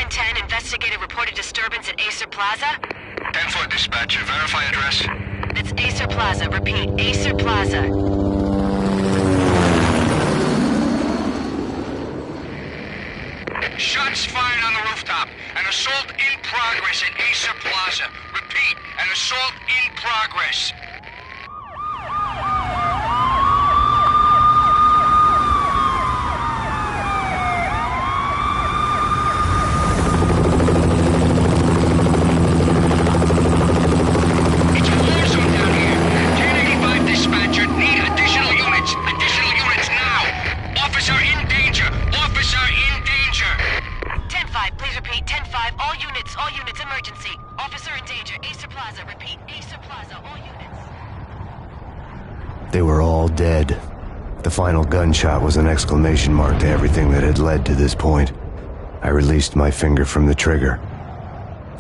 1010, investigated reported disturbance at Acer Plaza. 10-4 dispatcher, verify address. That's Acer Plaza, repeat, Acer Plaza. Shots fired on the rooftop. An assault in progress at Acer Plaza. Repeat, an assault in progress. It's a war zone down here. 1085 dispatcher, need additional units. Additional units now. Officer in danger. Officer in danger. 10-5, please repeat, 10-5, all units, emergency. Officer in danger, Acer Plaza, repeat, Acer Plaza, all units. They were all dead. The final gunshot was an exclamation mark to everything that had led to this point. I released my finger from the trigger,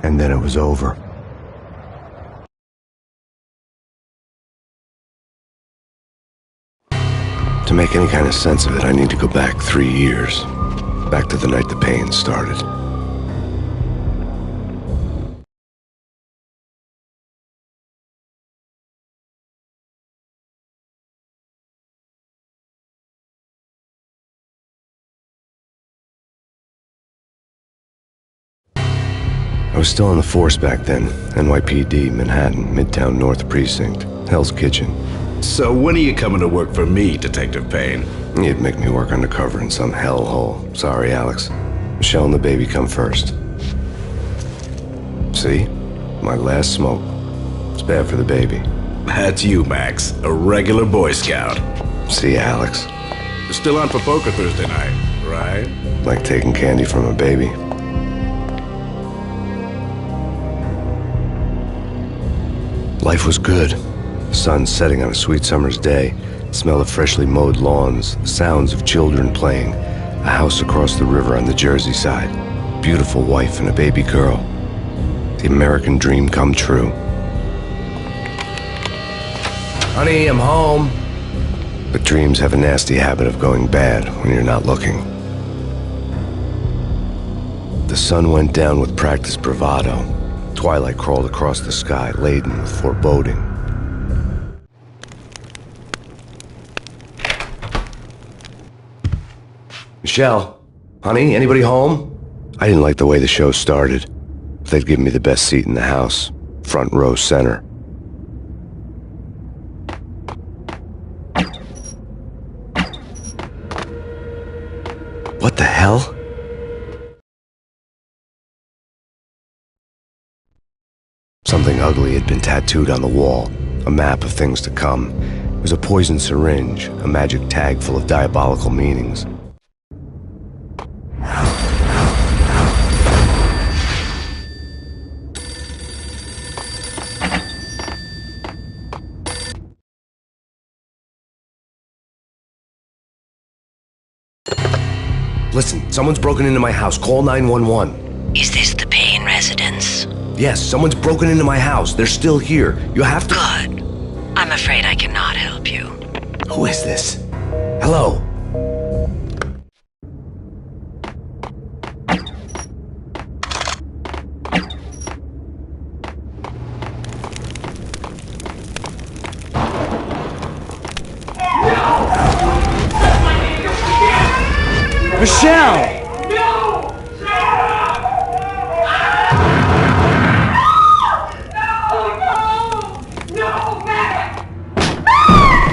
and then it was over. To make any kind of sense of it, I need to go back 3 years. Back to the night the Payne started. I was still on the force back then. NYPD, Manhattan, Midtown North Precinct, Hell's Kitchen. So when are you coming to work for me, Detective Payne? You'd make me work undercover in some hellhole. Sorry, Alex. Michelle and the baby come first. See? My last smoke. It's bad for the baby. That's you, Max. A regular Boy Scout. See, Alex? Still on for poker Thursday night, right? Like taking candy from a baby. Life was good. The sun setting on a sweet summer's day, the smell of freshly mowed lawns, the sounds of children playing, a house across the river on the Jersey side, beautiful wife and a baby girl. The American dream come true. Honey, I'm home. But dreams have a nasty habit of going bad when you're not looking. The sun went down with practiced bravado. Twilight crawled across the sky, laden with foreboding. Michelle? Honey, anybody home? I didn't like the way the show started. They'd given me the best seat in the house, front row center. What the hell? Something ugly had been tattooed on the wall, a map of things to come. It was a poison syringe, a magic tag full of diabolical meanings. Listen, someone's broken into my house. Call 911. Is this the Payne residence? Yes, someone's broken into my house. They're still here. You have to... Good. I'm afraid I cannot help you. Who is this? Hello? Michelle!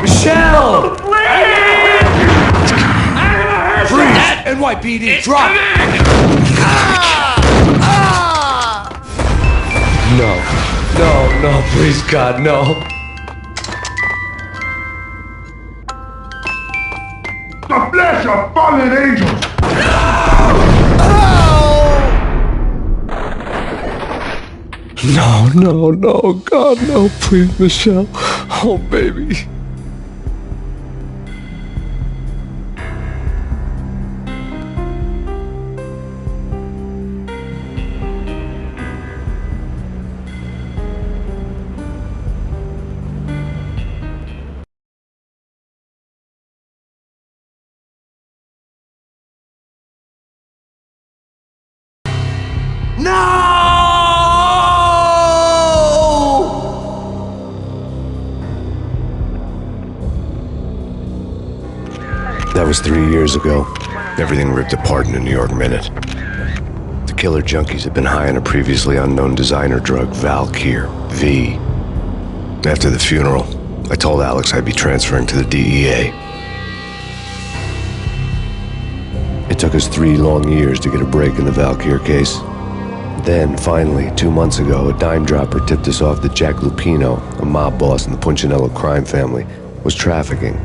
Michelle! Freeze! NYPD, drop! No, please, God, no. The flesh of fallen angels! No, God, no, please, Michelle. Oh, baby. That was 3 years ago. Everything ripped apart in a New York minute. The killer junkies had been high on a previously unknown designer drug, Valkyr, V. After the funeral, I told Alex I'd be transferring to the DEA. It took us 3 long years to get a break in the Valkyr case. Then, finally, 2 months ago, a dime dropper tipped us off that Jack Lupino, a mob boss in the Punchinello crime family, was trafficking.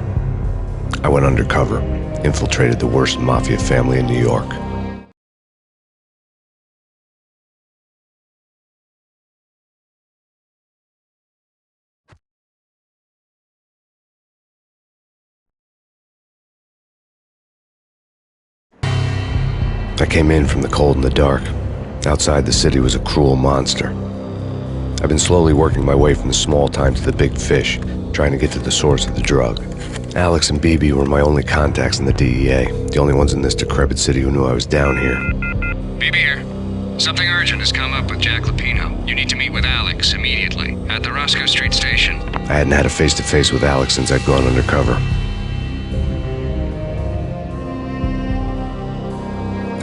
I went undercover, infiltrated the worst mafia family in New York. I came in from the cold and the dark. Outside the city was a cruel monster. I've been slowly working my way from the small time to the big fish, trying to get to the source of the drug. Alex and BB were my only contacts in the DEA, the only ones in this decrepit city who knew I was down here. BB here. Something urgent has come up with Jack Lupino. You need to meet with Alex immediately at the Roscoe Street station. I hadn't had a face-to-face with Alex since I'd gone undercover.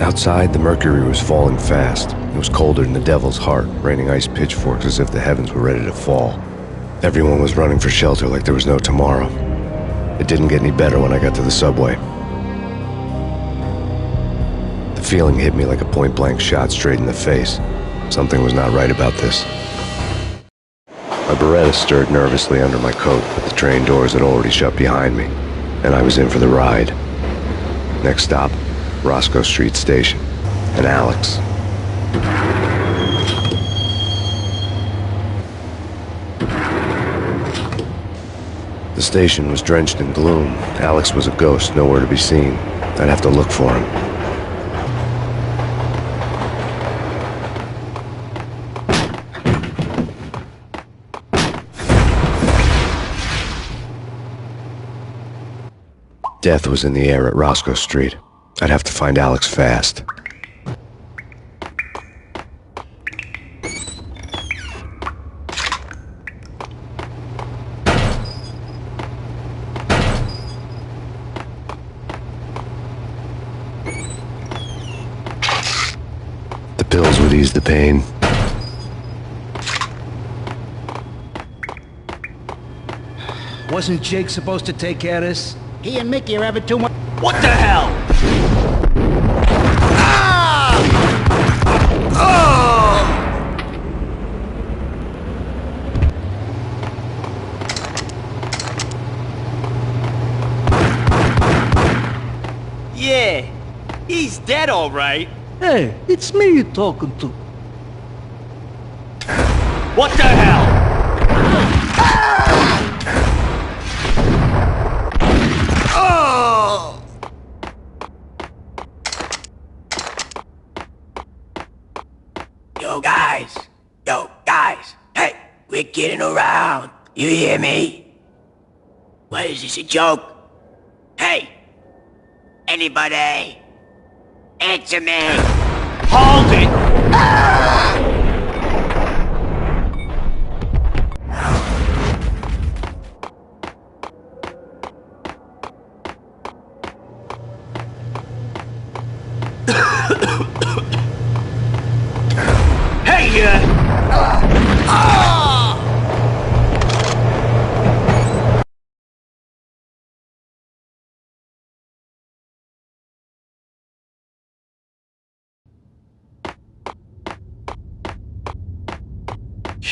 Outside, the mercury was falling fast. It was colder than the devil's heart, raining ice pitchforks as if the heavens were ready to fall. Everyone was running for shelter like there was no tomorrow. It didn't get any better when I got to the subway. The feeling hit me like a point-blank shot straight in the face. Something was not right about this. My Beretta stirred nervously under my coat, but the train doors had already shut behind me, and I was in for the ride. Next stop, Roscoe Street Station, and Alex. The station was drenched in gloom. Alex was a ghost, nowhere to be seen. I'd have to look for him. Death was in the air at Roscoe Street. I'd have to find Alex fast. The pills would ease the pain. Wasn't Jake supposed to take care of this? He and Mickey are having too much. What the hell? Yeah, he's dead, all right. Hey, it's me you're talking to. What the hell? Yo, guys, hey, we're getting around. You hear me? What, is this a joke? Hey, anybody? Answer me. Hold it!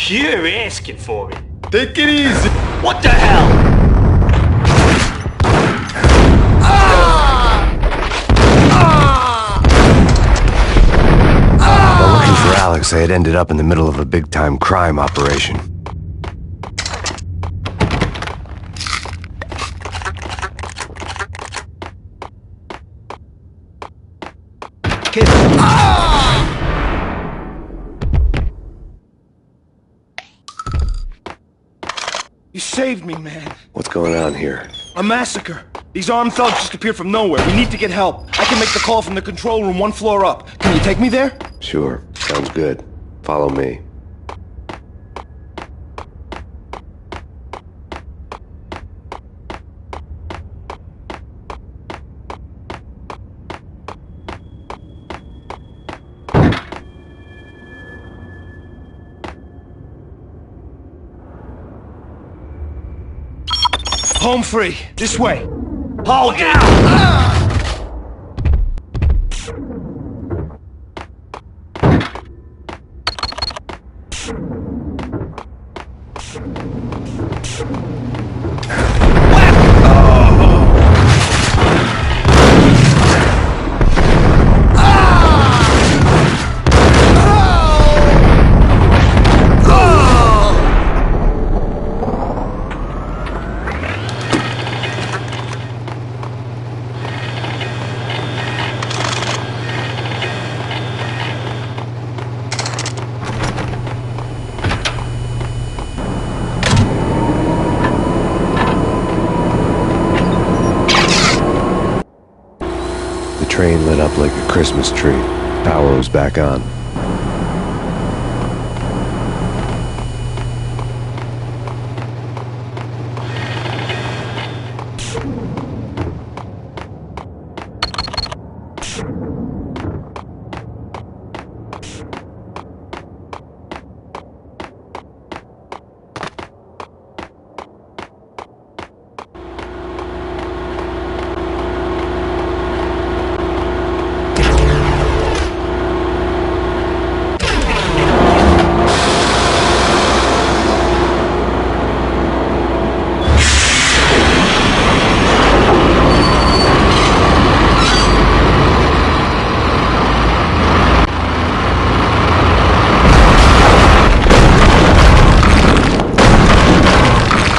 You're asking for it. Take it easy. What the hell? While looking for Alex, I had ended up in the middle of a big-time crime operation. Kid. You saved me, man. What's going on here? A massacre. These armed thugs just appeared from nowhere. We need to get help. I can make the call from the control room 1 floor up. Can you take me there? Sure. Sounds good. Follow me. Home free. This way. Hold it! The train lit up like a Christmas tree. Power was back on.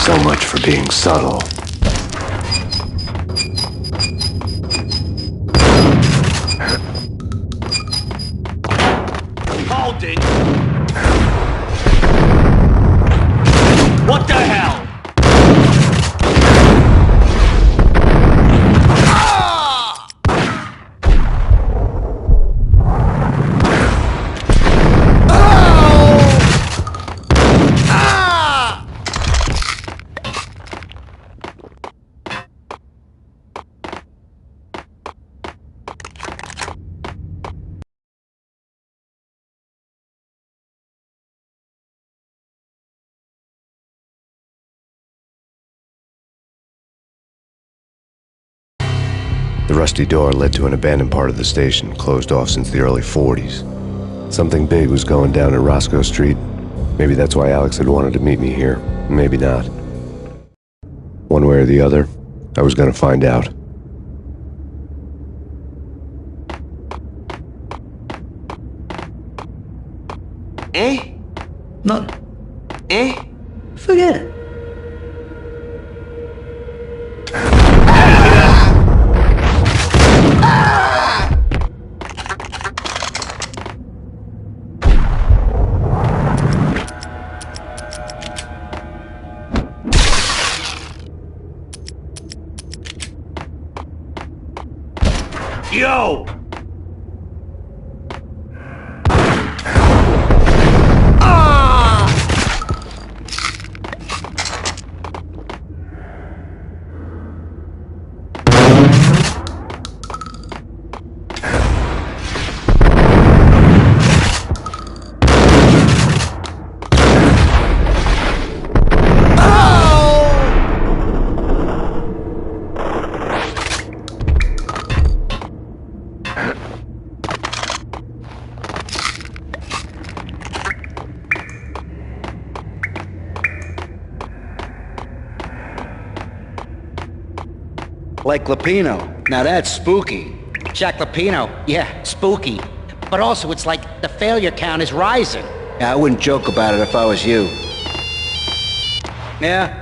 So much for being subtle. Hold it! What the hell? The rusty door led to an abandoned part of the station, closed off since the early 40s. Something big was going down at Roscoe Street. Maybe that's why Alex had wanted to meet me here. Maybe not. One way or the other, I was gonna find out. Eh? Not... Eh? Forget it. Yo! Like Lapino. Now that's spooky. Jack Lapino, yeah, spooky. But also it's like the failure count is rising. Yeah, I wouldn't joke about it if I was you. Yeah?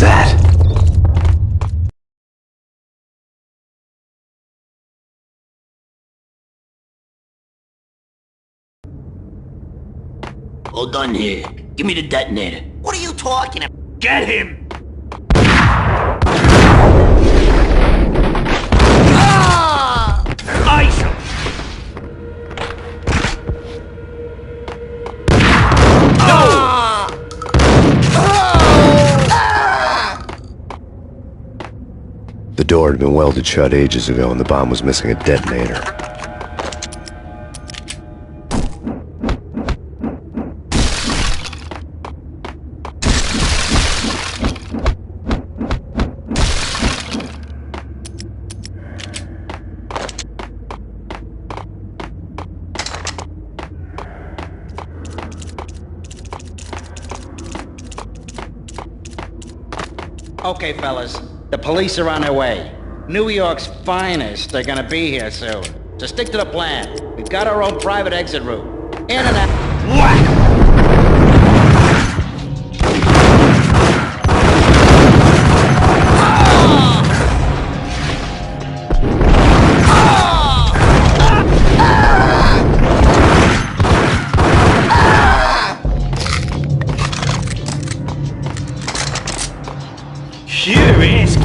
that? All done here. Give me the detonator. What are you talking about? Get him! Ice him! The door had been welded shut ages ago and the bomb was missing a detonator. Okay, fellas. The police are on their way. New York's finest are gonna be here soon. So stick to the plan. We've got our own private exit route. In and out. Whack! Sure is.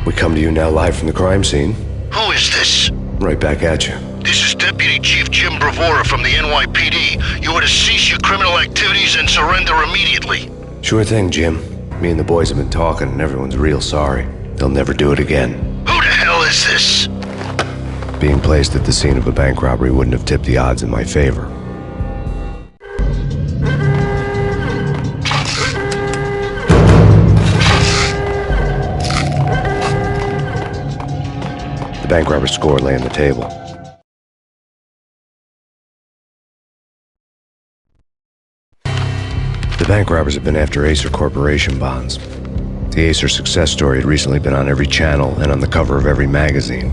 We come to you now live from the crime scene. Who is this? Right back at you. This is Deputy Chief Jim Bravura from the NYPD. You are to cease your criminal activities and surrender immediately. Sure thing, Jim. Me and the boys have been talking and everyone's real sorry. They'll never do it again. Who the hell is this? Being placed at the scene of a bank robbery wouldn't have tipped the odds in my favor. The bank robber's score lay on the table. The bank robbers have been after Acer Corporation bonds. The Acer success story had recently been on every channel and on the cover of every magazine.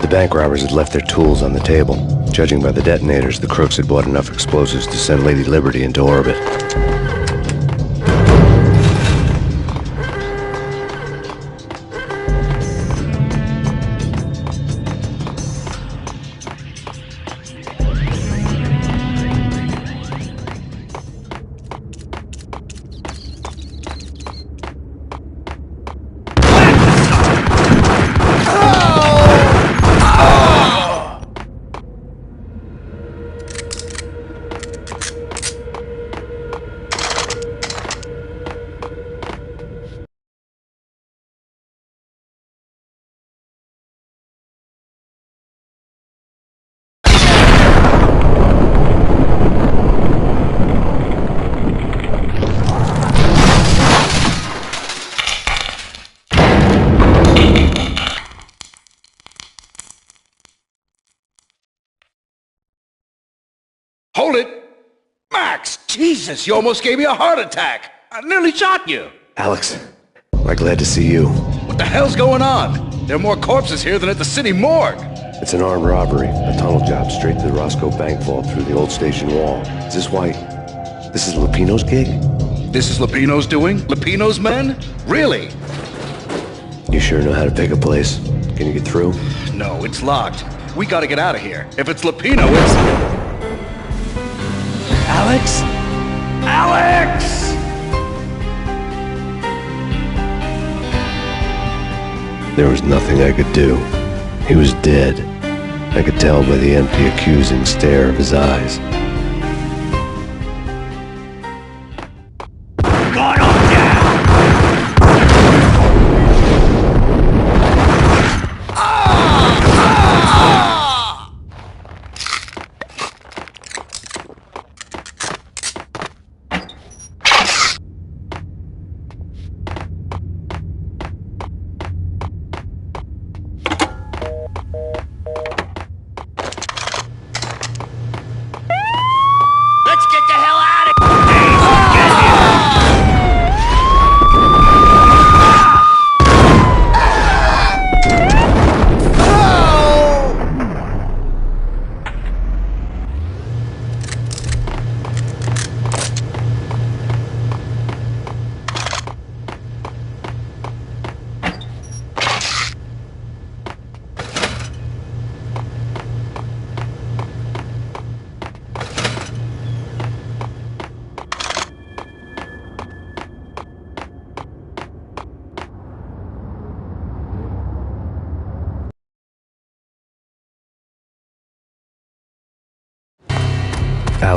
The bank robbers had left their tools on the table. Judging by the detonators, the crooks had bought enough explosives to send Lady Liberty into orbit. Hold it! Max! Jesus, you almost gave me a heart attack! I nearly shot you! Alex, we're glad to see you. What the hell's going on? There are more corpses here than at the city morgue! It's an armed robbery, a tunnel job straight to the Roscoe Bank vault through the old station wall. Is this why... this is Lupino's gig? This is Lupino's doing? Lupino's men? Really? You sure know how to pick a place. Can you get through? No, it's locked. We gotta get out of here. If it's Lupino, it's... Alex? Alex! There was nothing I could do. He was dead. I could tell by the empty, accusing stare of his eyes. Got him down!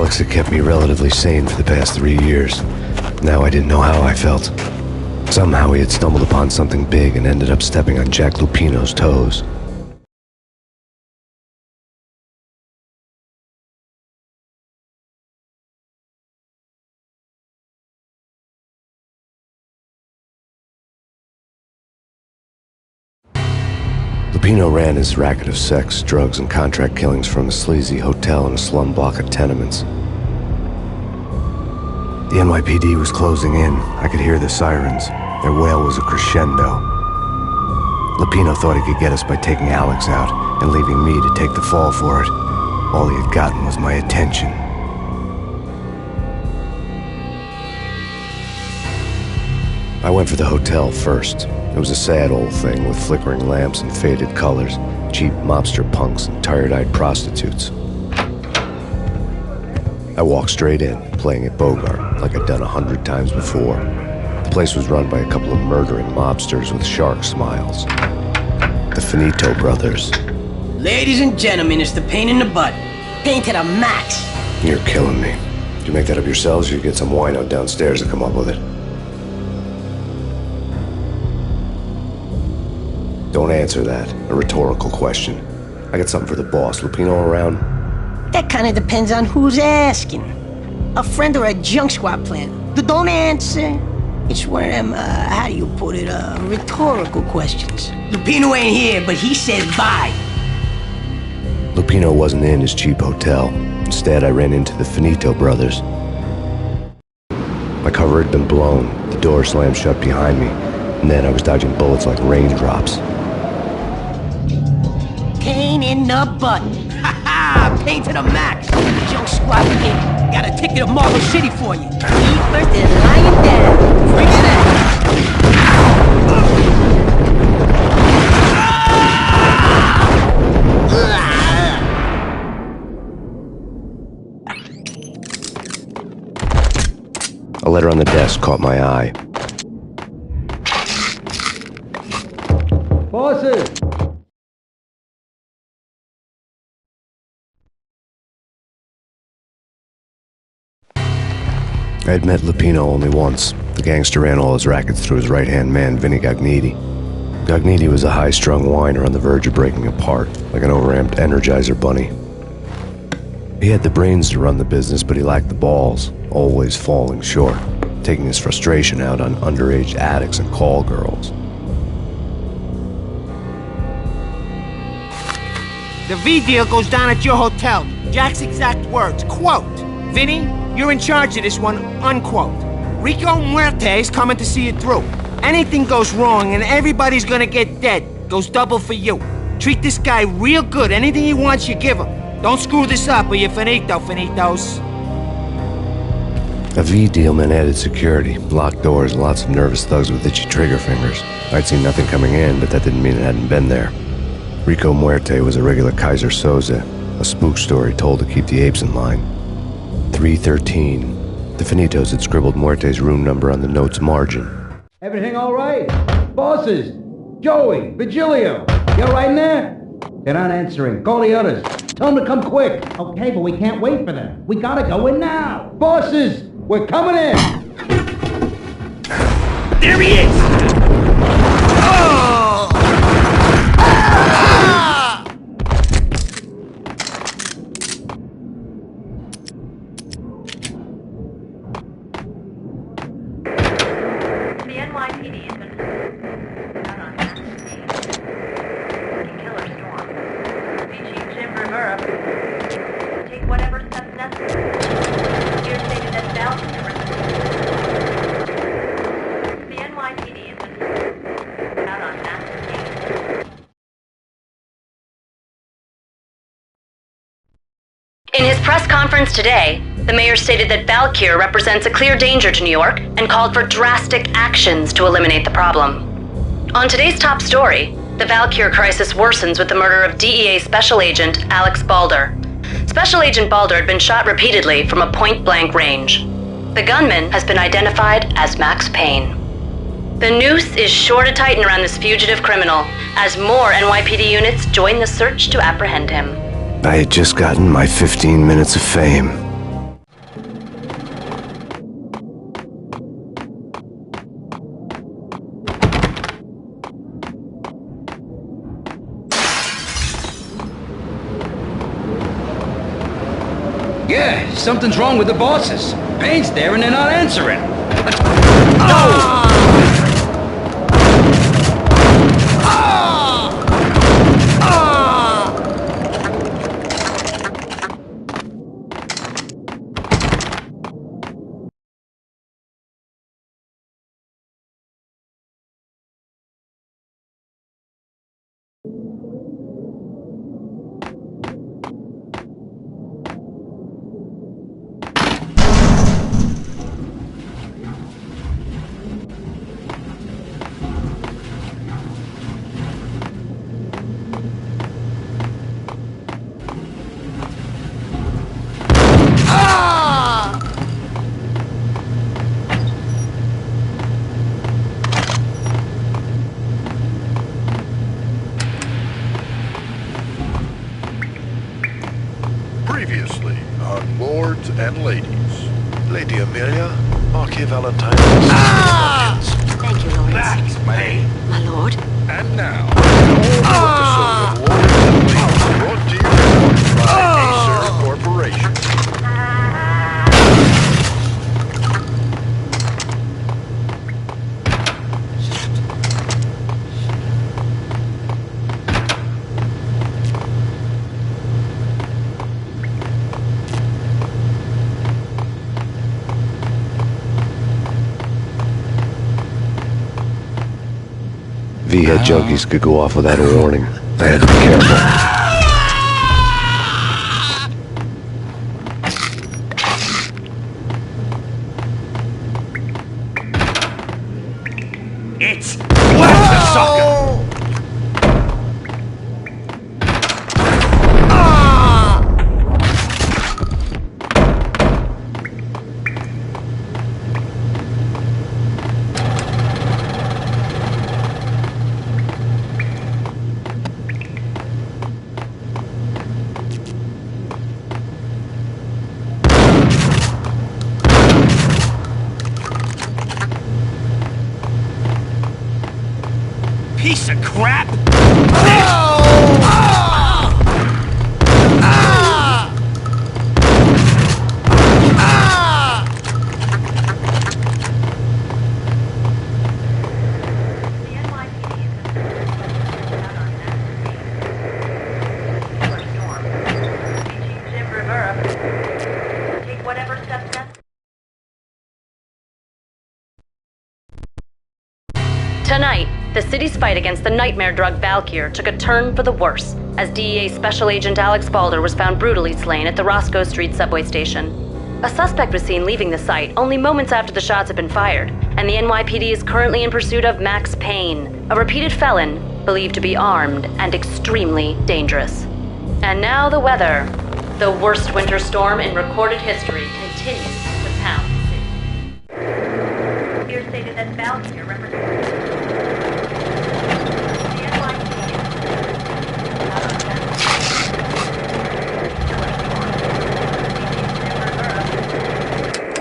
Alex had kept me relatively sane for the past 3 years. Now I didn't know how I felt. Somehow he had stumbled upon something big and ended up stepping on Jack Lupino's toes. Lupino ran his racket of sex, drugs, and contract killings from a sleazy hotel in a slum block of tenements. The NYPD was closing in. I could hear the sirens. Their wail was a crescendo. Lupino thought he could get us by taking Alex out and leaving me to take the fall for it. All he had gotten was my attention. I went for the hotel first. It was a sad old thing with flickering lamps and faded colors, cheap mobster punks and tired-eyed prostitutes. I walked straight in, playing at Bogart, like I'd done 100 times before. The place was run by a couple of murdering mobsters with shark smiles. The Finito brothers. Ladies and gentlemen, it's the Payne in the butt. Payne to the max. You're killing me. Did you make that up yourselves, or you get some wino downstairs to come up with it? Don't answer that. A rhetorical question. I got something for the boss. Lupino around? That kind of depends on who's asking. A friend or a junk squad plan. Don't answer. It's one of them, how do you put it, rhetorical questions. Lupino ain't here, but he said bye. Lupino wasn't in his cheap hotel. Instead, I ran into the Finito brothers. My cover had been blown. The door slammed shut behind me. And then I was dodging bullets like raindrops. Payne in the butt. Ha ha! Payne to the max. Junk squad kid. Got a ticket to Marble City for you. Eat first and lying down. Bring it out. A letter on the desk caught my eye. Bosses! I had met Lupino only once. The gangster ran all his rackets through his right-hand man, Vinny Gagniti. Gagniti was a high-strung whiner on the verge of breaking apart, like an overamped Energizer bunny. He had the brains to run the business, but he lacked the balls, always falling short, taking his frustration out on underage addicts and call girls. The V deal goes down at your hotel. Jack's exact words, quote, "Vinny, you're in charge of this one," unquote. Rico Muerte's coming to see it through. Anything goes wrong and everybody's gonna get dead. Goes double for you. Treat this guy real good. Anything he wants, you give him. Don't screw this up or you're finito, finitos. A V deal meant added security, locked doors, and lots of nervous thugs with itchy trigger fingers. I'd seen nothing coming in, but that didn't mean it hadn't been there. Rico Muerte was a regular Kaiser Soze, a spook story told to keep the apes in line. 313. The Finitos had scribbled Muerte's room number on the note's margin. Everything all right? Bosses! Joey! Vigilio! You all right in there? They're not answering. Call the others. Tell them to come quick. Okay, but we can't wait for them. We gotta go in now. Bosses! We're coming in! There he is! Oh! Ah! The NYPD has been out on that scene. Killer storm. Chief Jim Rivera. Take whatever steps necessary. Here stated that Valkyrie represents. The NYPD has been out on that scene. In his press conference today, the mayor stated that Valkyrie represents a clear danger to New York and called for drastic actions to eliminate the problem. On today's top story, the Valkyrie crisis worsens with the murder of DEA Special Agent Alex Balder. Special Agent Balder had been shot repeatedly from a point-blank range. The gunman has been identified as Max Payne. The noose is sure to tighten around this fugitive criminal as more NYPD units join the search to apprehend him. I had just gotten my 15 minutes of fame. Yeah, something's wrong with the bosses. Payne's there and they're not answering. Previously on Lords and Ladies. Lady Amelia, Marquis Valentine. Thank you, Lawrence. Thanks, May. My lord. And now, an all-new episode of Lords and Ladies brought to you by Acer Corporation. V-head junkies could go off without a warning. I had to be careful. It's blast the sucker! Piece of crap! Tonight, the city's fight against the nightmare drug Valkyr took a turn for the worse, as DEA Special Agent Alex Balder was found brutally slain at the Roscoe Street subway station. A suspect was seen leaving the site only moments after the shots had been fired, and the NYPD is currently in pursuit of Max Payne, a repeated felon believed to be armed and extremely dangerous. And now the weather. The worst winter storm in recorded history continues to pound the city. Here stated that Valkyr represents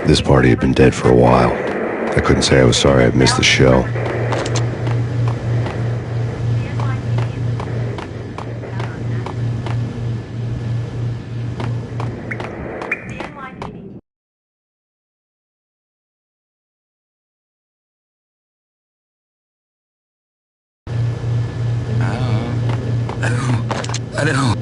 This party had been dead for a while. I couldn't say I was sorry I'd missed the show. I know.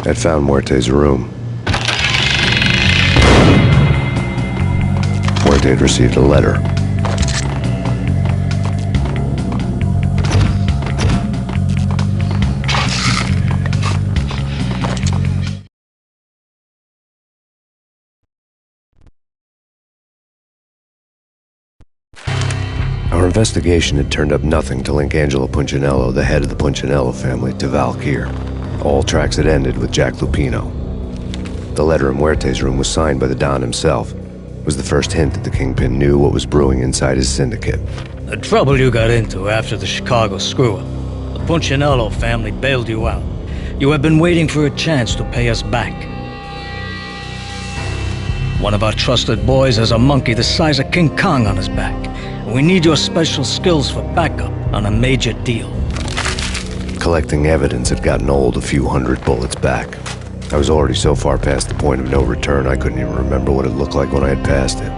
I'd found Muerte's room. Muerte had received a letter. Our investigation had turned up nothing to link Angelo Punchinello, the head of the Punchinello family, to Valkyr. All tracks had ended with Jack Lupino. The letter in Muerte's room was signed by the Don himself. was the first hint that the Kingpin knew what was brewing inside his syndicate. The trouble you got into after the Chicago screw-up. The Punchinello family bailed you out. You have been waiting for a chance to pay us back. One of our trusted boys has a monkey the size of King Kong on his back. We need your special skills for backup on a major deal. Collecting evidence had gotten old a few hundred bullets back. I was already so far past the point of no return I couldn't even remember what it looked like when I had passed it.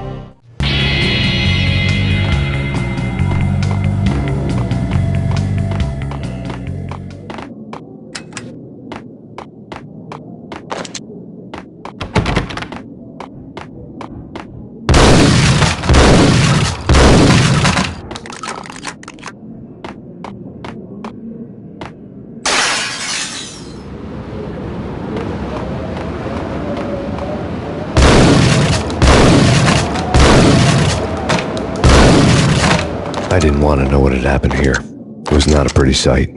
I didn't want to know what had happened here. It was not a pretty sight.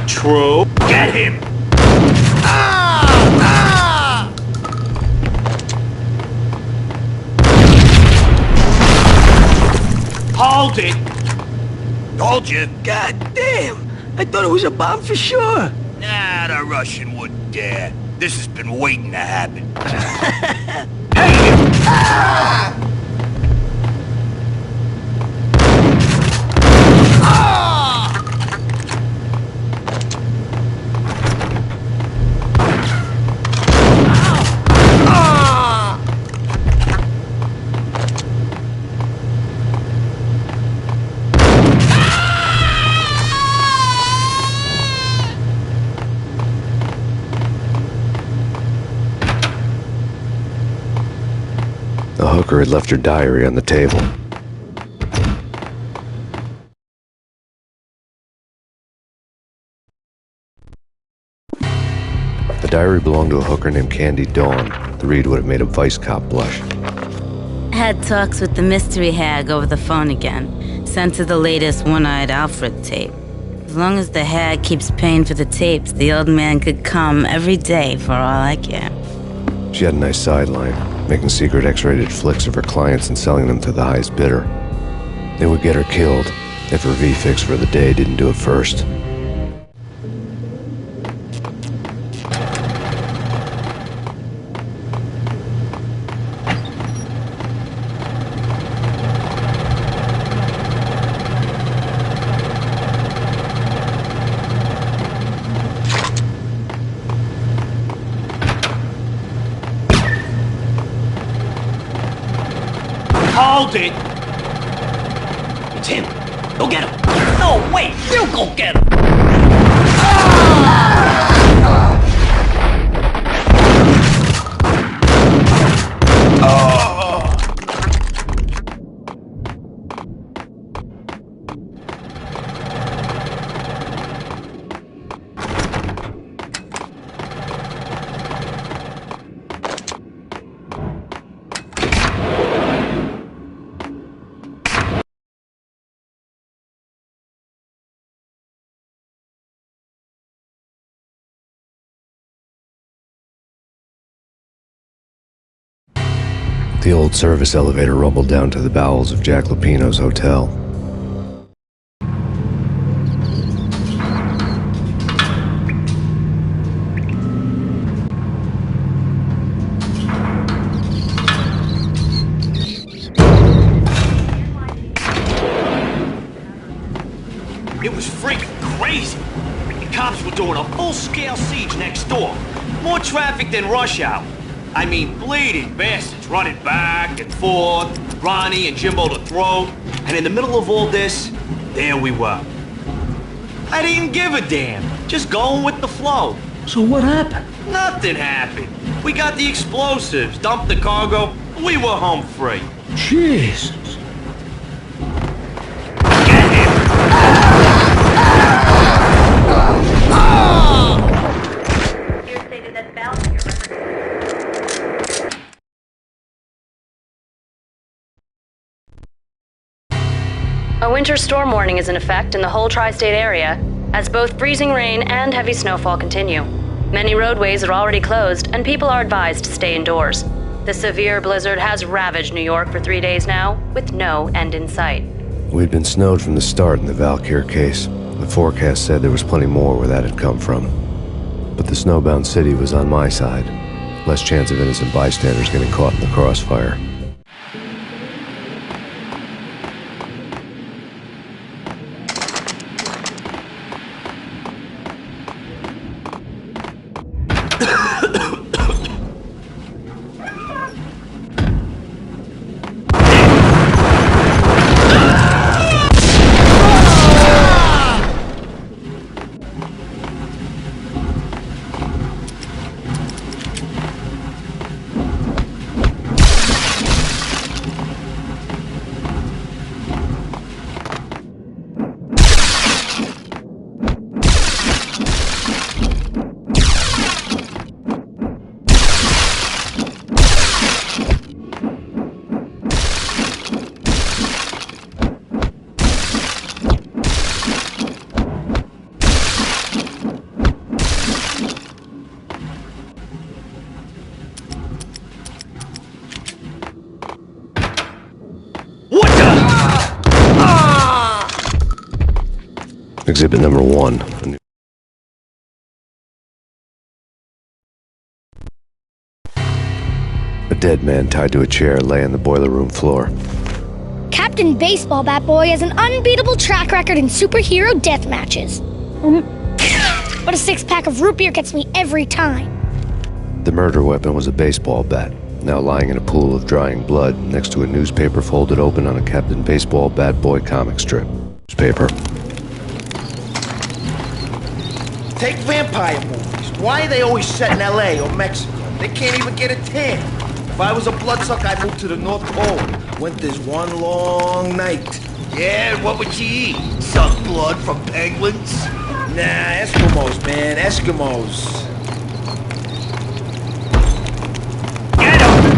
True. Get him! Hold it! Told you. God damn! I thought it was a bomb for sure. Nah, the Russian wouldn't dare. This has been waiting to happen. The hooker had left her diary on the table. The diary belonged to a hooker named Candy Dawn. The read would have made a vice cop blush. Had talks with the mystery hag over the phone again. Sent her the latest One-Eyed Alfred tape. As long as the hag keeps paying for the tapes, the old man could come every day for all I care. She had a nice sideline, making secret X-rated flicks of her clients and selling them to the highest bidder. They would get her killed if her V-fix for the day didn't do it first. Hold it! It's him! Go get him! No, wait! You go get him! The old service elevator rumbled down to the bowels of Jack Lupino's hotel. It was freaking crazy. The cops were doing a full-scale siege next door. More traffic than rush hour. I mean, bleeding bastards running back and forth, Ronnie and Jimbo to throat, and in the middle of all this, there we were. I didn't give a damn, just going with the flow. So what happened? Nothing happened. We got the explosives, dumped the cargo, we were home free. Jesus. A winter storm warning is in effect in the whole tri-state area, as both freezing rain and heavy snowfall continue. Many roadways are already closed, and people are advised to stay indoors. The severe blizzard has ravaged New York for 3 days now, with no end in sight. We'd been snowed from the start in the Valkyr case. The forecast said there was plenty more where that had come from. But the snowbound city was on my side. Less chance of innocent bystanders getting caught in the crossfire. Exhibit number 1. A dead man tied to a chair lay on the boiler room floor. Captain Baseball Bat Boy has an unbeatable track record in superhero death matches. But a 6-pack of root beer gets me every time. The murder weapon was a baseball bat, now lying in a pool of drying blood next to a newspaper folded open on a Captain Baseball Bat Boy comic strip. Newspaper. Take vampire movies. Why are they always set in LA or Mexico? They can't even get a tan. If I was a bloodsucker, I'd move to the North Pole. Winter's one long night. Yeah, what would you eat? Suck blood from penguins? Nah, Eskimos, man, Eskimos. Get him!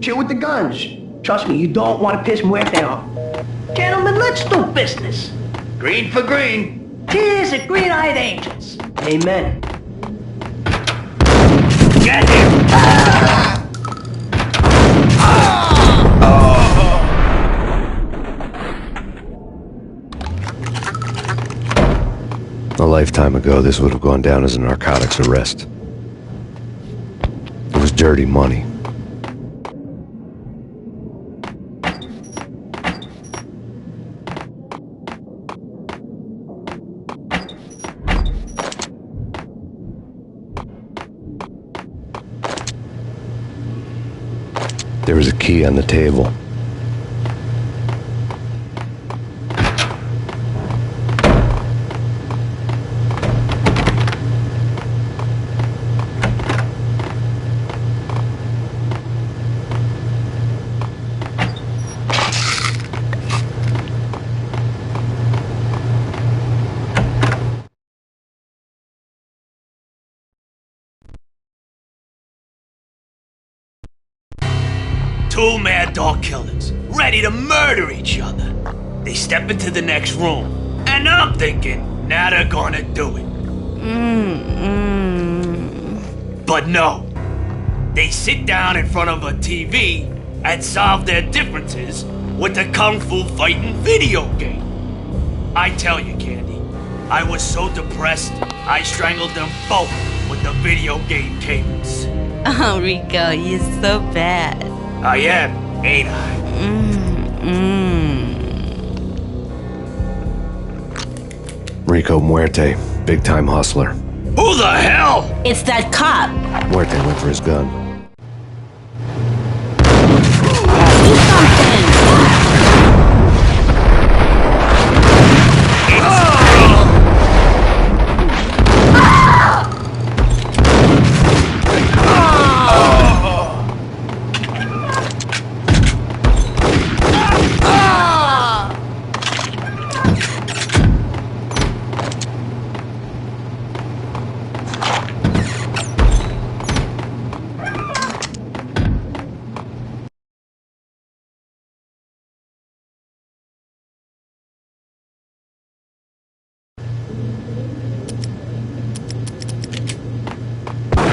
Chill with the guns. Trust me, you don't want to piss Muerte off. Gentlemen, let's do business. Green for green. Cheers at Green-Eyed Angels. Amen. Get him! A lifetime ago, this would have gone down as a narcotics arrest. It was dirty money. There was a key on the table. Two mad dog killers, ready to murder each other. They step into the next room, and I'm thinking, now they're gonna do it. But no. They sit down in front of a TV and solve their differences with a kung fu fighting video game. I tell you, Candy, I was so depressed, I strangled them both with the video game cables. Oh, Rico, you're so bad. I am, ain't I? Rico Muerte, big-time hustler. Who the hell? It's that cop. Muerte went for his gun. Do something.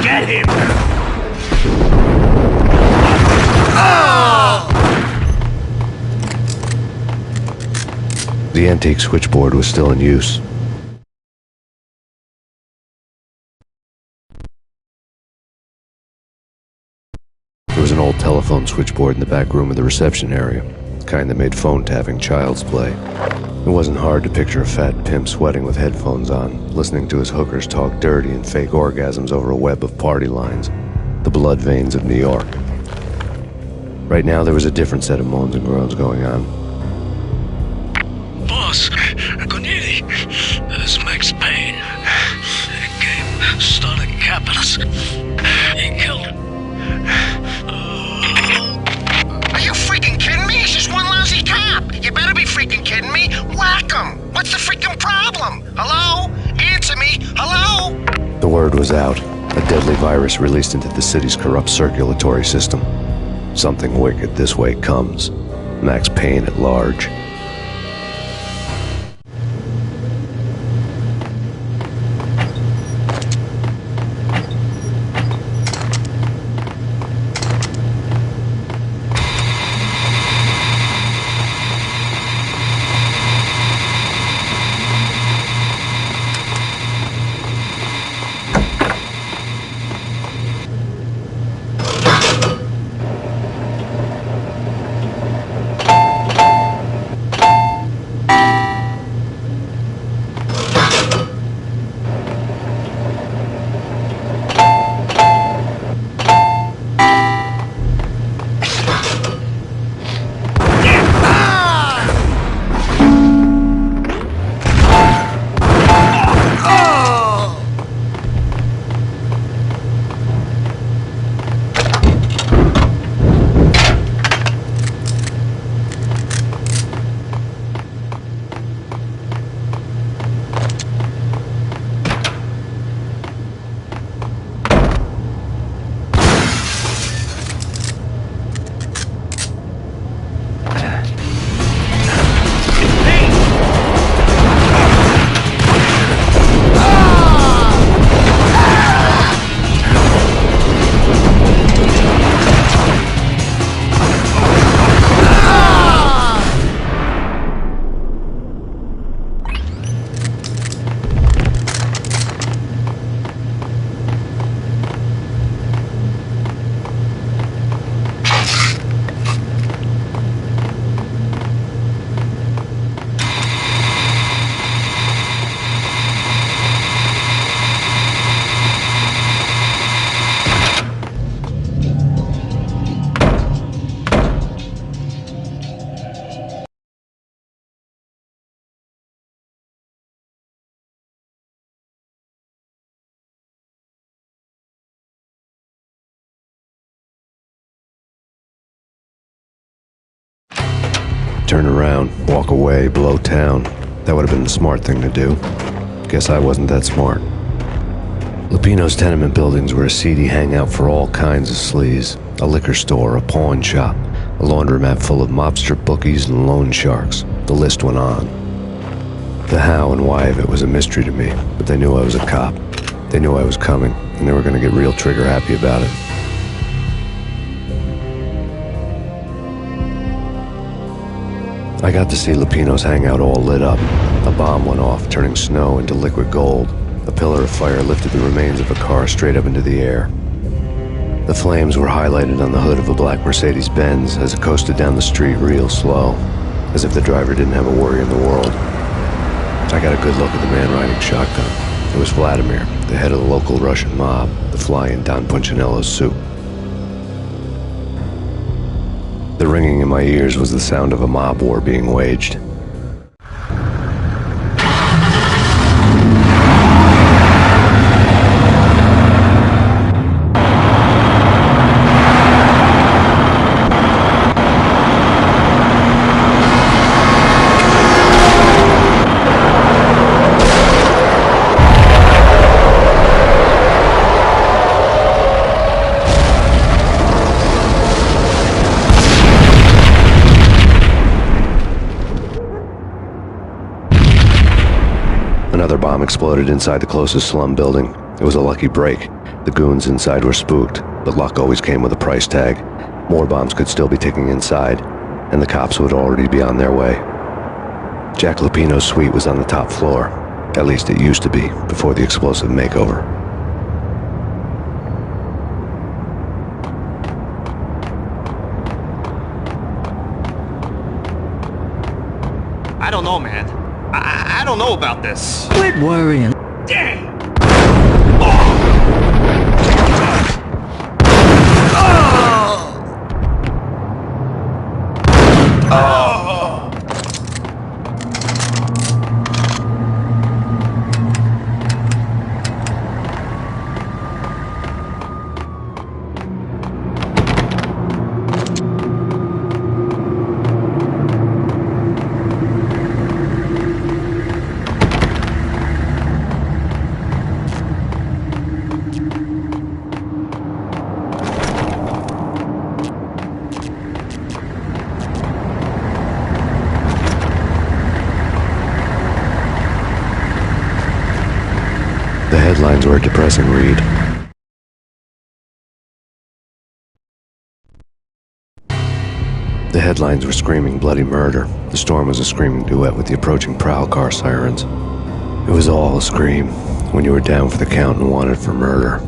Get him! The antique switchboard was still in use. There was an old telephone switchboard in the back room of the reception area, the kind that made phone tapping child's play. It wasn't hard to picture a fat pimp sweating with headphones on, listening to his hookers talk dirty and fake orgasms over a web of party lines, the blood veins of New York. Right now there was a different set of moans and groans going on. Boss, Gooooooo, this is Max Payne. He came, started capping us. He killed him. Are you freaking kidding me? He's just one lousy cop. You better be freaking kidding me. Whack him. What's the freaking problem? Hello? Answer me. Hello? The word was out. A deadly virus released into the city's corrupt circulatory system. Something wicked this way comes. Max Payne at large. Turn around, walk away, blow town. That would have been the smart thing to do. Guess I wasn't that smart. Lupino's tenement buildings were a seedy hangout for all kinds of sleaze. A liquor store, a pawn shop, a laundromat full of mobster bookies and loan sharks. The list went on. The how and why of it was a mystery to me, but they knew I was a cop. They knew I was coming, and they were going to get real trigger happy about it. I got to see Lupino's hangout all lit up. A bomb went off, turning snow into liquid gold. A pillar of fire lifted the remains of a car straight up into the air. The flames were highlighted on the hood of a black Mercedes-Benz as it coasted down the street real slow, as if the driver didn't have a worry in the world. I got a good look at the man riding shotgun. It was Vladimir, the head of the local Russian mob, the fly in Don Punchinello's soup. The ringing in my ears was the sound of a mob war being waged. Another bomb exploded inside the closest slum building. It was a lucky break. The goons inside were spooked, but luck always came with a price tag. More bombs could still be ticking inside, and the cops would already be on their way. Jack Lupino's suite was on the top floor. At least it used to be, before the explosive makeover. I don't know, man. I don't know about this. Quit worrying. Damn! The headlines were a depressing read. The headlines were screaming bloody murder. The storm was a screaming duet with the approaching prowl car sirens. It was all a scream when you were down for the count and wanted for murder.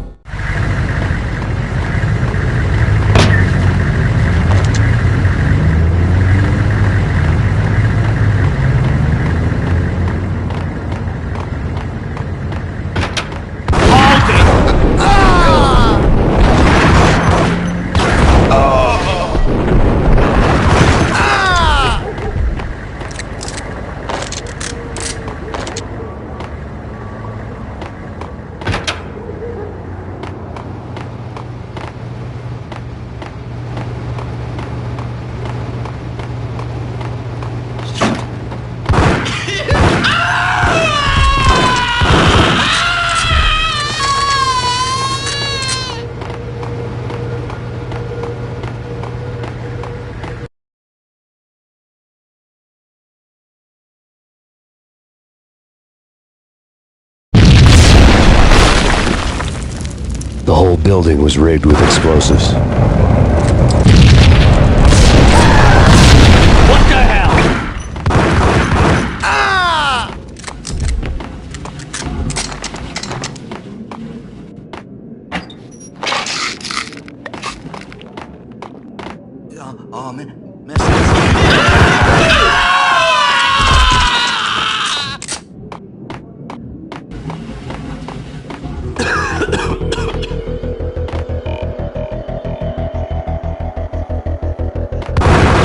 The whole building was rigged with explosives. What the hell? Oh, man.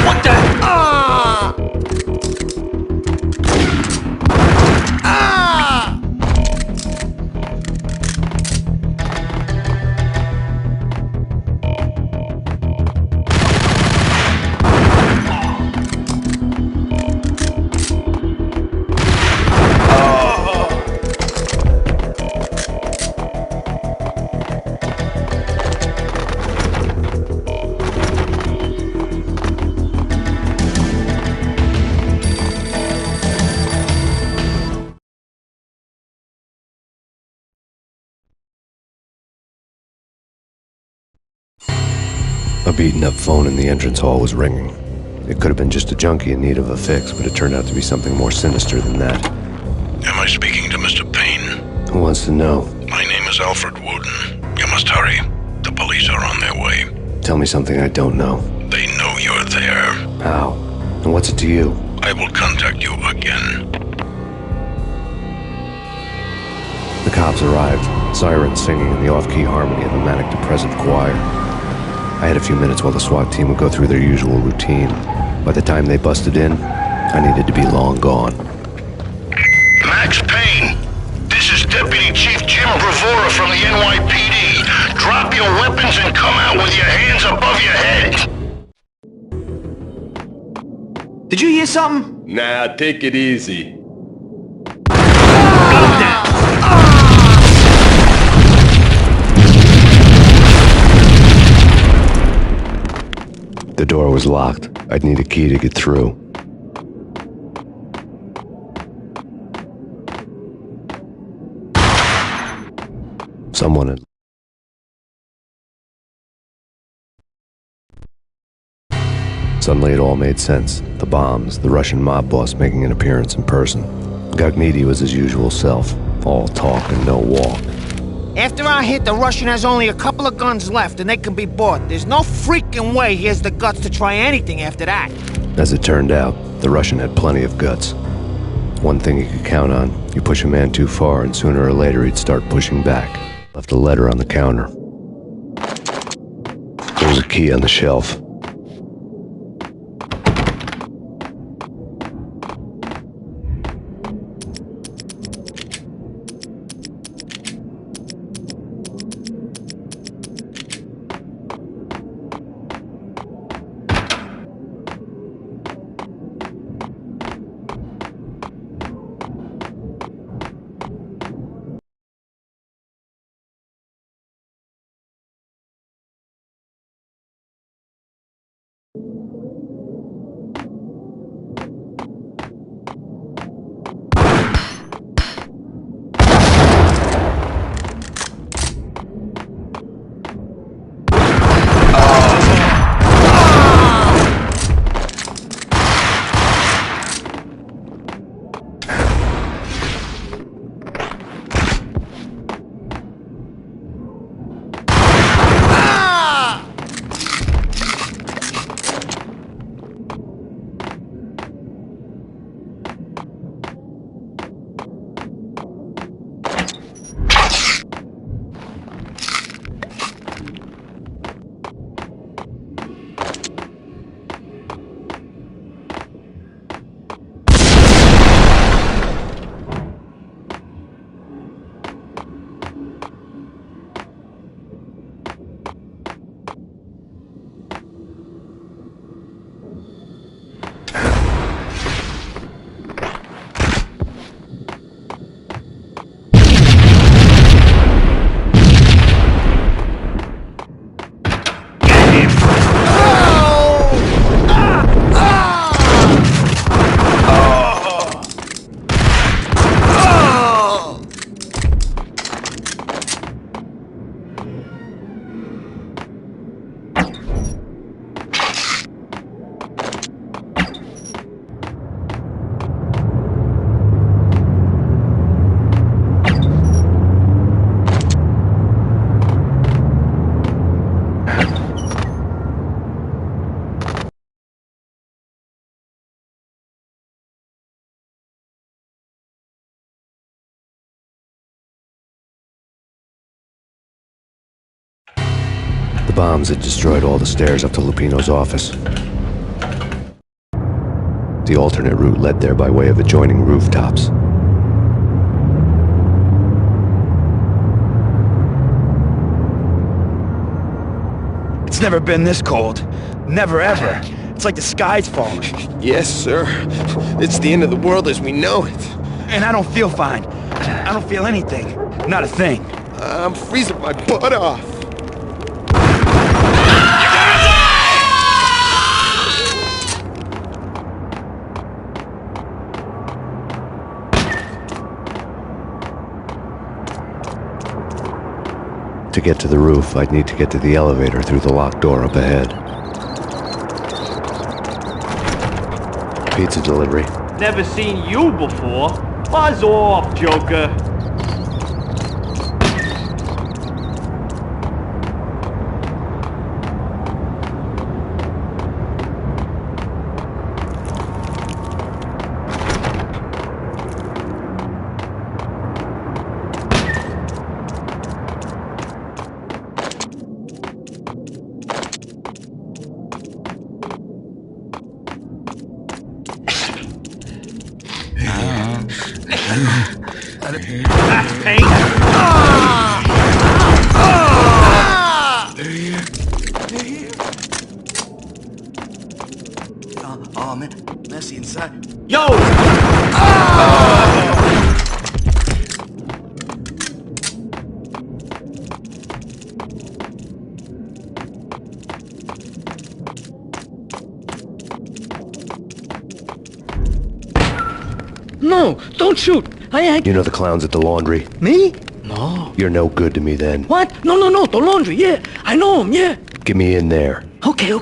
What the? A beaten-up phone in the entrance hall was ringing. It could have been just a junkie in need of a fix, but it turned out to be something more sinister than that. Am I speaking to Mr. Payne? Who wants to know? My name is Alfred Wooden. You must hurry. The police are on their way. Tell me something I don't know. They know you're there. How? And what's it to you? I will contact you again. The cops arrived, sirens singing in the off-key harmony of a manic-depressive choir. I had a few minutes while the SWAT team would go through their usual routine. By the time they busted in, I needed to be long gone. Max Payne, this is Deputy Chief Jim Bravura from the NYPD. Drop your weapons and come out with your hands above your head. Did you hear something? Nah, take it easy. The door was locked. I'd need a key to get through. Someone had Suddenly it all made sense. The bombs, the Russian mob boss making an appearance in person. Gooooooo was his usual self, all talk and no walk. After our hit, the Russian has only a couple of guns left, and they can be bought. There's no freaking way he has the guts to try anything after that. As it turned out, the Russian had plenty of guts. One thing he could count on, you push a man too far and sooner or later he'd start pushing back. Left a letter on the counter. There was a key on the shelf. The bombs had destroyed all the stairs up to Lupino's office. The alternate route led there by way of adjoining rooftops. It's never been this cold. Never ever. It's like the sky's falling. Yes, sir. It's the end of the world as we know it. And I don't feel fine. I don't feel anything. Not a thing. I'm freezing my butt off. To get to the roof, I'd need to get to the elevator through the locked door up ahead. Pizza delivery. Never seen you before. Buzz off, Joker. That's Payne. Oh man, messy inside. Yo! No, don't shoot. You know the clowns at the laundry? Me? No. You're no good to me then. What? No, the laundry, yeah. I know him, yeah. Get me in there. Okay.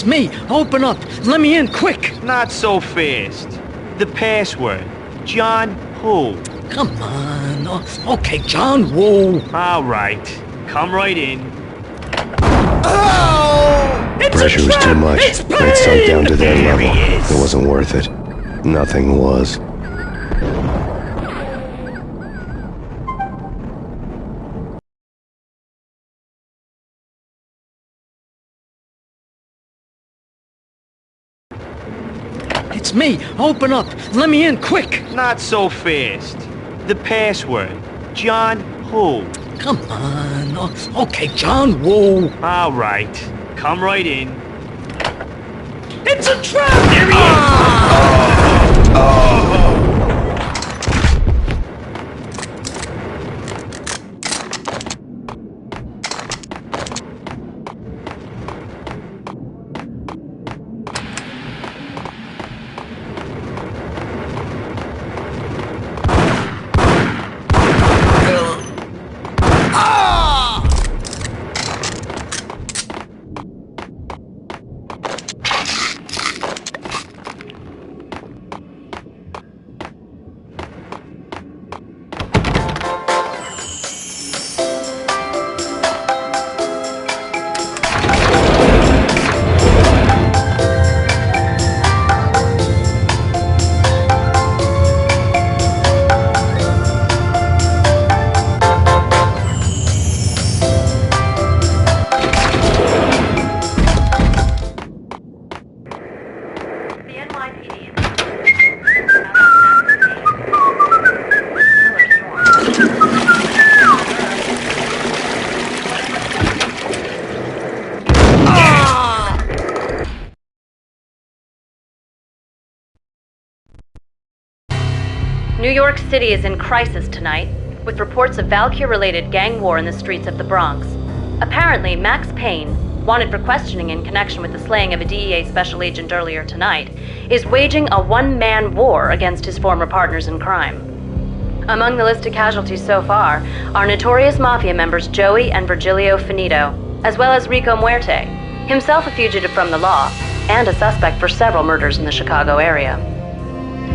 It's me. Open up. Let me in, quick. Not so fast. The password. John who? Come on. Oh, okay, John Woo. All right. Come right in. Oh! Pressure was too much. When it sunk down to their level, it wasn't worth it. Nothing was. It's me. Open up. Let me in, quick. Not so fast. The password. John who? Come on. Okay, John Woo. All right. Come right in. It's a trap! There he New York City is in crisis tonight, with reports of Valkyr-related gang war in the streets of the Bronx. Apparently, Max Payne, wanted for questioning in connection with the slaying of a DEA special agent earlier tonight, is waging a one-man war against his former partners in crime. Among the list of casualties so far are notorious mafia members Joey and Virgilio Finito, as well as Rico Muerte, himself a fugitive from the law, and a suspect for several murders in the Chicago area.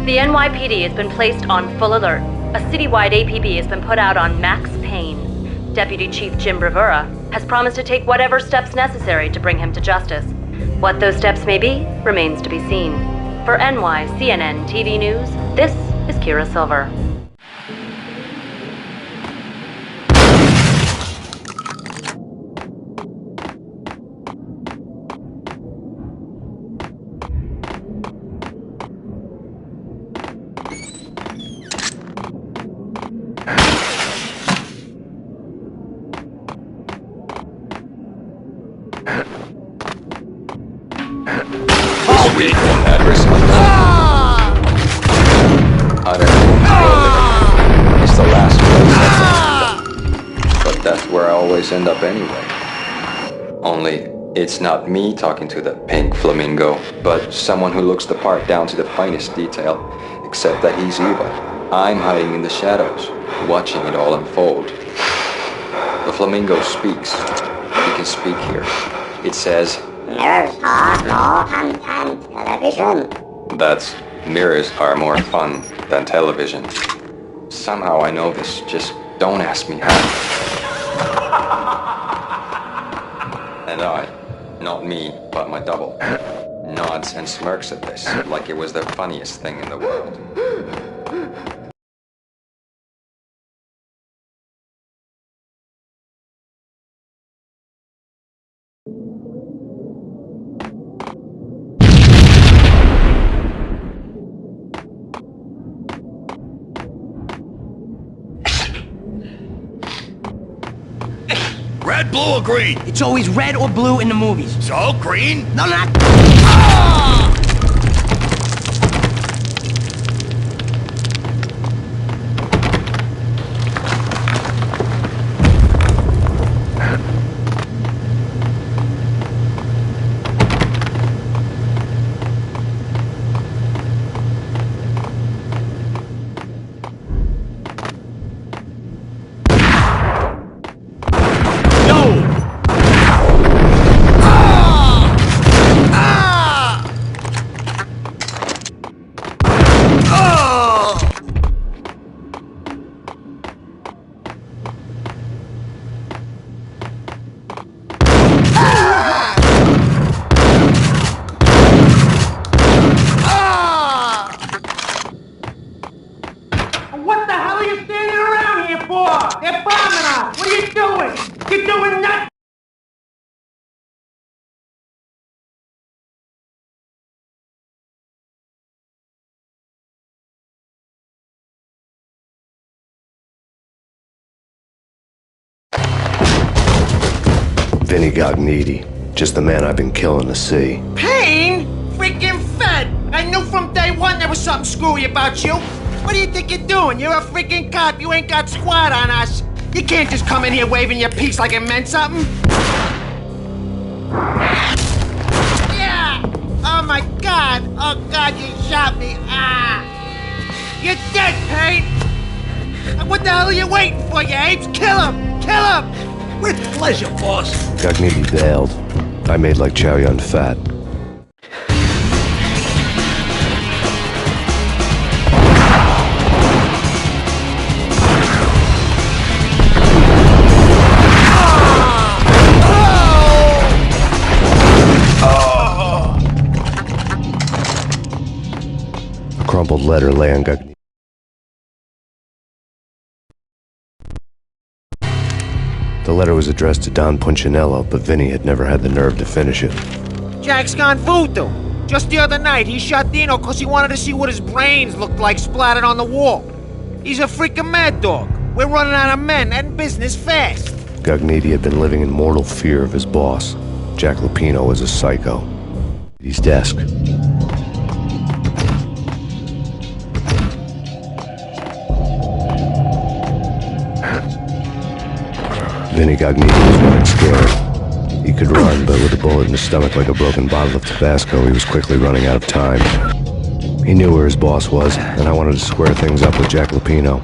The NYPD has been placed on full alert. A citywide APB has been put out on Max Payne. Deputy Chief Jim Bravura has promised to take whatever steps necessary to bring him to justice. What those steps may be remains to be seen. For NYCNN TV News, this is Kira Silver. Address I don't know. It's the last place I end up. But that's where I always end up anyway. Only, it's not me talking to the pink flamingo, but someone who looks the part down to the finest detail, except that he's evil. I'm hiding in the shadows, watching it all unfold. The flamingo speaks. He can speak here. It says, "Mirrors are more fun than television." That's, mirrors are more fun than television. Somehow I know this, just don't ask me how. And I, not me, but my double, nods and smirks at this, like it was the funniest thing in the world. Red, blue, or green? It's always red or blue in the movies. So, green? No, not... Ah! You're doing nothing! Vinny Gognitti, just the man I've been killing to see. Payne? Freaking fed! I knew from day one there was something screwy about you. What do you think you're doing? You're a freaking cop. You ain't got squad on us. You can't just come in here waving your piece like it meant something. Yeah! Oh my God! Oh God, you shot me! Ah! You're dead, Payne! What the hell are you waiting for, you apes? Kill him! Kill him! With pleasure, boss. Gognitti bailed. I made like Chow Yun Fat. A crumpled letter lay on Gognitti. The letter was addressed to Don Punchinello, but Vinny had never had the nerve to finish it. Jack's gone voodoo. Just the other night, he shot Dino because he wanted to see what his brains looked like splattered on the wall. He's a freaking mad dog. We're running out of men and business fast. Gognitti had been living in mortal fear of his boss. Jack Lupino was a psycho. At his desk. Vinny Gognitti was running scared. He could run, but with a bullet in his stomach like a broken bottle of Tabasco, he was quickly running out of time. He knew where his boss was, and I wanted to square things up with Jack Lupino.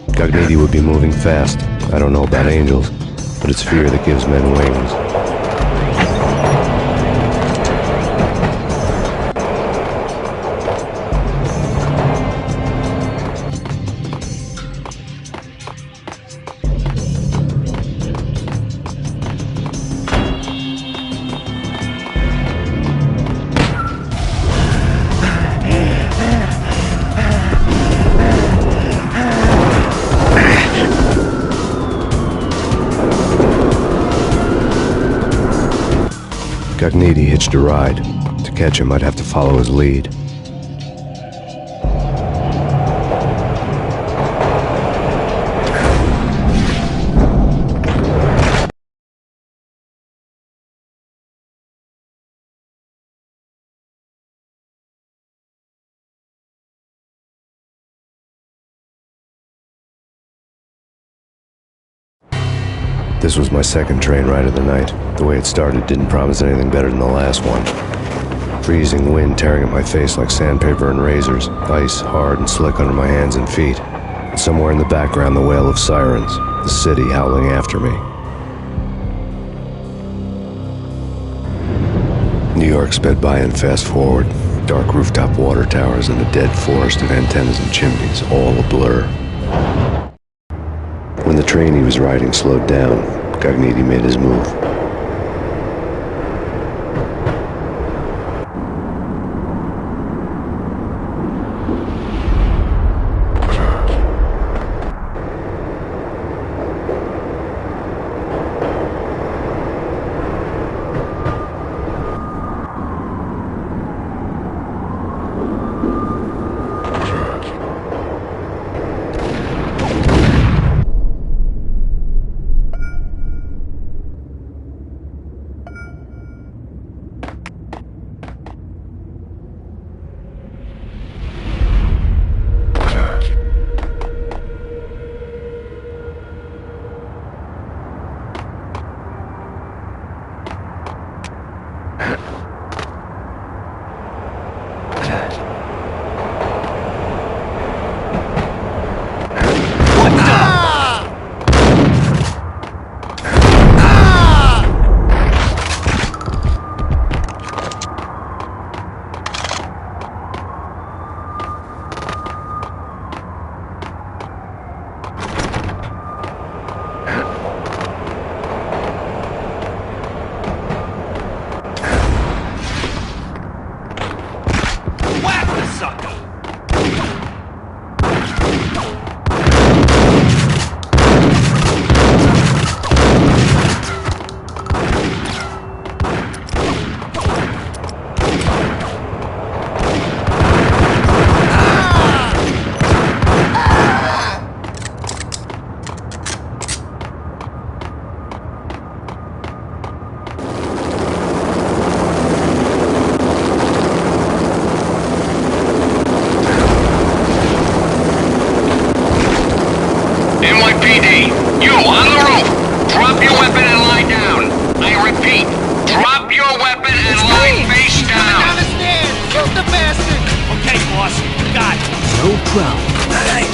Gognitti would be moving fast. I don't know about angels, but it's fear that gives men wings. Gognitti hitched a ride. To catch him, I'd have to follow his lead. This was my second train ride of the night. The way it started didn't promise anything better than the last one. Freezing wind tearing at my face like sandpaper and razors, ice hard and slick under my hands and feet. And somewhere in the background, the wail of sirens, the city howling after me. New York sped by in fast forward. Dark rooftop water towers and a dead forest of antennas and chimneys, all a blur. When the train he was riding slowed down, Gognitti made his move. NYPD. You, on the roof. Drop your weapon and lie down. I repeat, drop your weapon and lie face down. Coming down the stairs! Shoot the bastard! Okay, boss. Got it. No problem. All right.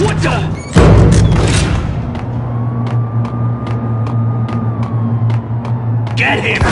What the? Get him!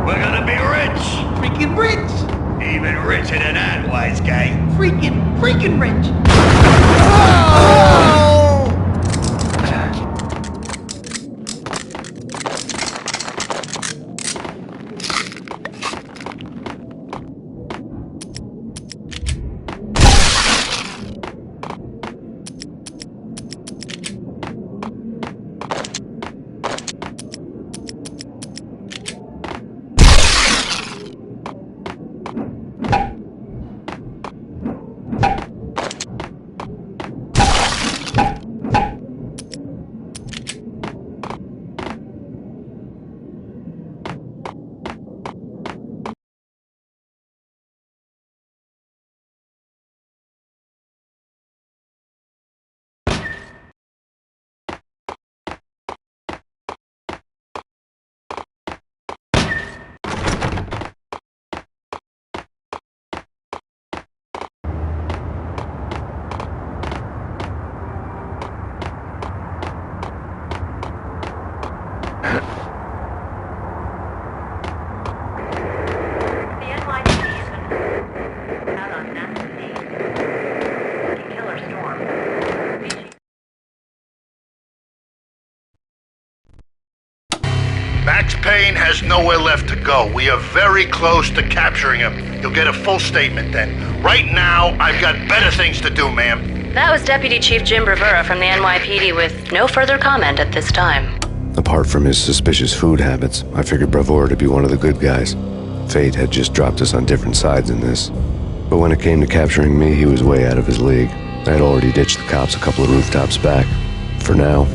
We're gonna be rich! Freaking rich! Even richer than that, wise guy. Freaking rich! Oh! Max Payne has nowhere left to go. We are very close to capturing him. You'll get a full statement then. Right now, I've got better things to do, ma'am. That was Deputy Chief Jim Bravura from the NYPD with no further comment at this time. Apart from his suspicious food habits, I figured Bravura to be one of the good guys. Fate had just dropped us on different sides in this. But when it came to capturing me, he was way out of his league. I had already ditched the cops a couple of rooftops back. For now.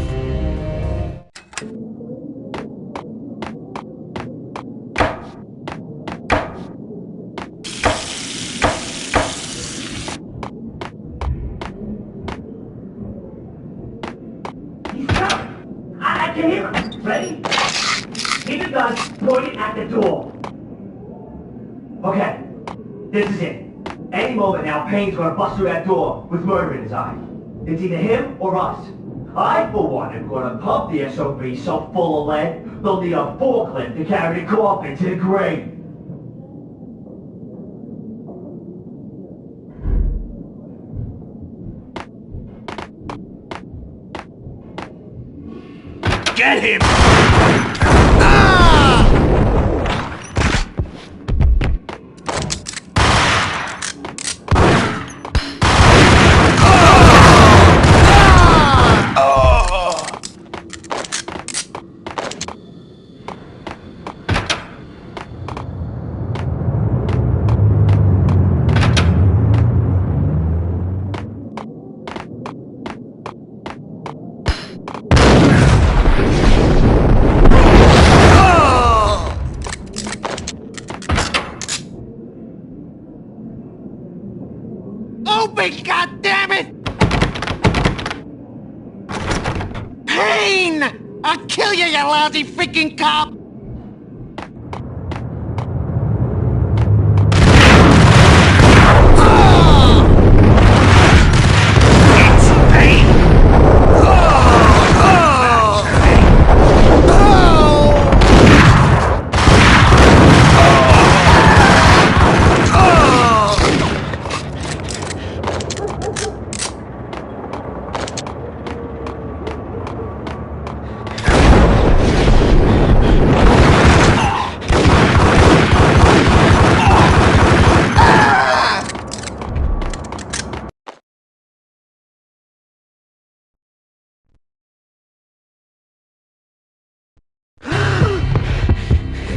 can hear him. Ready? Keep the gun pointed at the door. Okay, this is it. Any moment now, Payne's gonna bust through that door with murder in his eye. It's either him or us. I, for one, am gonna pump the SOB so full of lead, they'll need a forklift to carry the coffin to the grave. Get him! Open, goddammit! Payne! I'll kill you, you lousy freaking cop!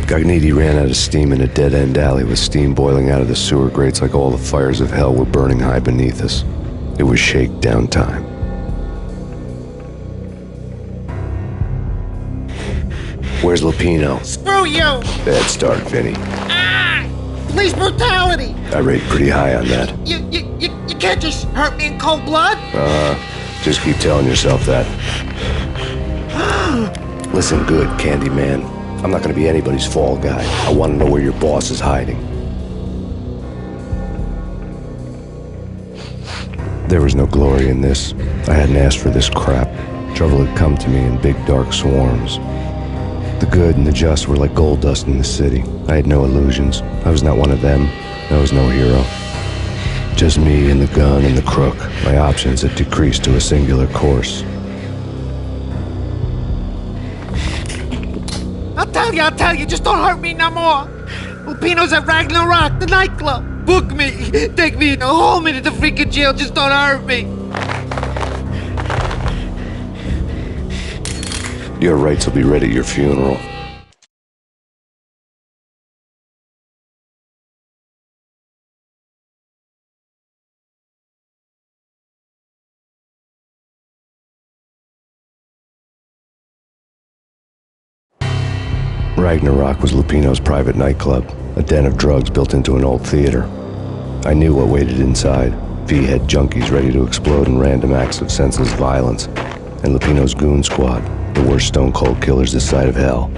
Gognitti ran out of steam in a dead-end alley with steam boiling out of the sewer grates like all the fires of hell were burning high beneath us. It was shakedown time. Where's Lupino? Screw you! Bad start, Vinny. Police brutality! I rate pretty high on that. You can't just hurt me in cold blood? Just keep telling yourself that. Listen good, Candyman. I'm not gonna be anybody's fall guy. I wanna know where your boss is hiding. There was no glory in this. I hadn't asked for this crap. Trouble had come to me in big dark swarms. The good and the just were like gold dust in the city. I had no illusions. I was not one of them. I was no hero. Just me and the gun and the crook. My options had decreased to a singular course. I'll tell you, just don't hurt me no more. Lupino's at Ragnarok, the nightclub. Book me, take me in, hold me to the freaking jail, just don't hurt me. Your rights will be ready at your funeral. Ragnarok was Lupino's private nightclub, a den of drugs built into an old theater. I knew what waited inside. V-head junkies ready to explode in random acts of senseless violence, and Lupino's goon squad, the worst stone-cold killers this side of hell.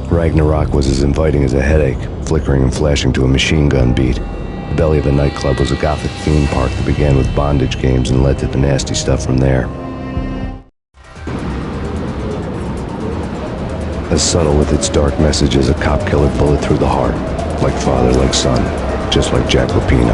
Ragnarok was as inviting as a headache, flickering and flashing to a machine gun beat. The belly of the nightclub was a gothic theme park that began with bondage games and led to the nasty stuff from there. As subtle with its dark message as a cop-killer bullet through the heart. Like father, like son. Just like Jack Lupino.